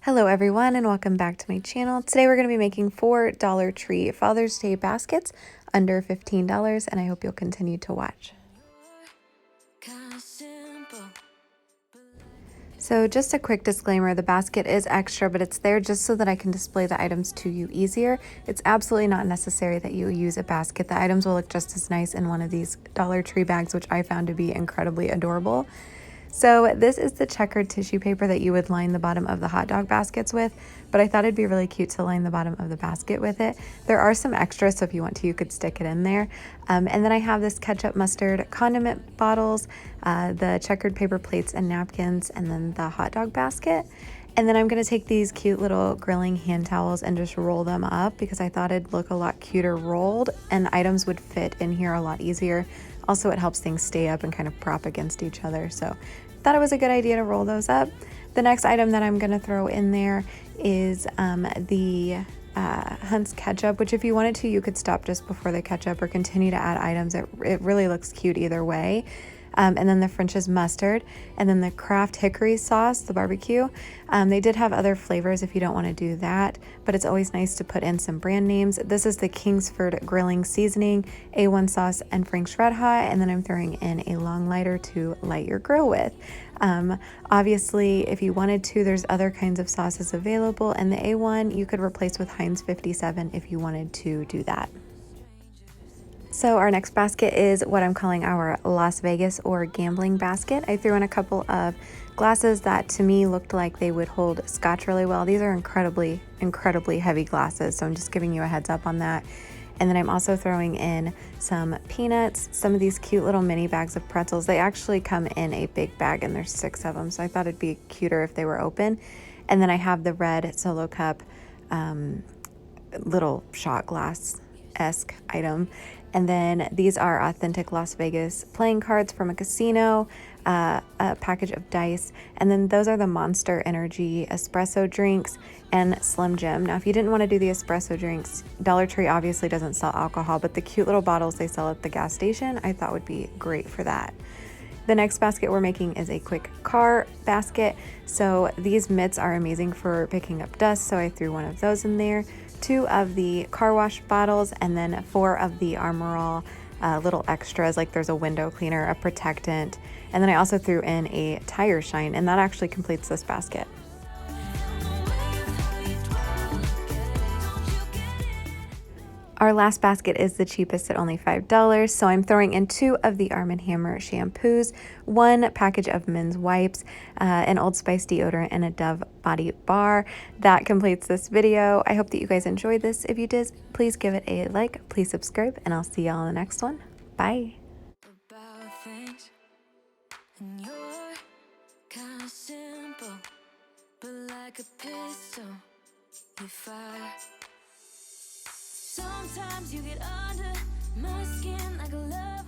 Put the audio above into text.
Hello everyone and welcome back to my channel. Today we're going to be making 4 Dollar Tree Father's Day baskets under $15 and I hope you'll continue to watch. So just a quick disclaimer, the basket is extra, but it's there just so that I can display the items to you easier. It's absolutely not necessary that you use a basket. The items will look just as nice in one of these Dollar Tree bags, which I found to be incredibly adorable. So this is the checkered tissue paper that you would line the bottom of the hot dog baskets with, but I thought it'd be really cute to line the bottom of the basket with it. There are some extras, so if you want to, you could stick it in there. And then I have this ketchup mustard condiment bottles, the checkered paper plates and napkins, and then the hot dog basket. And then I'm going to take these cute little grilling hand towels and just roll them up because I thought it'd look a lot cuter rolled and items would fit in here a lot easier. Also, it helps things stay up and kind of prop against each other. So thought it was a good idea to roll those up. The next item that I'm going to throw in there is the Hunt's ketchup, which if you wanted to, you could stop just before the ketchup or continue to add items. It really looks cute either way. And then the French's mustard, and then the Kraft hickory sauce, the barbecue. They did have other flavors if you don't want to do that, but it's always nice to put in some brand names. This is the Kingsford grilling seasoning, A1 sauce, and Frank's Red Hot, and then I'm throwing in a long lighter to light your grill with. Obviously, if you wanted to, there's other kinds of sauces available, and the A1 you could replace with Heinz 57 if you wanted to do that. So our next basket is what I'm calling our Las Vegas or gambling basket. I threw in a couple of glasses that to me looked like they would hold scotch really well. These are incredibly heavy glasses, so I'm just giving you a heads up on that. And then I'm also throwing in some peanuts, some of these cute little mini bags of pretzels. They actually come in a big bag and there's 6 of them, so I thought it'd be cuter if they were open. And then I have the red Solo Cup little shot glass-esque item. And then these are authentic Las Vegas playing cards from a casino, a package of dice, and then those are the Monster Energy espresso drinks and Slim Jim. Now, if you didn't want to do the espresso drinks, Dollar Tree obviously doesn't sell alcohol, but the cute little bottles they sell at the gas station, I thought would be great for that. The next basket we're making is a quick car basket. So these mitts are amazing for picking up dust, so I threw one of those in there. 2 of the car wash bottles, and then 4 of the Armor All little extras, like there's a window cleaner, a protectant, and then I also threw in a tire shine, and that actually completes this basket. Our last basket is the cheapest at only $5, so I'm throwing in 2 of the Arm & Hammer shampoos, 1 package of men's wipes, an Old Spice deodorant, and a Dove body bar. That completes this video. I hope that you guys enjoyed this. If you did, please give it a like, please subscribe, and I'll see y'all in the next one. Bye. Sometimes you get under my skin like a love.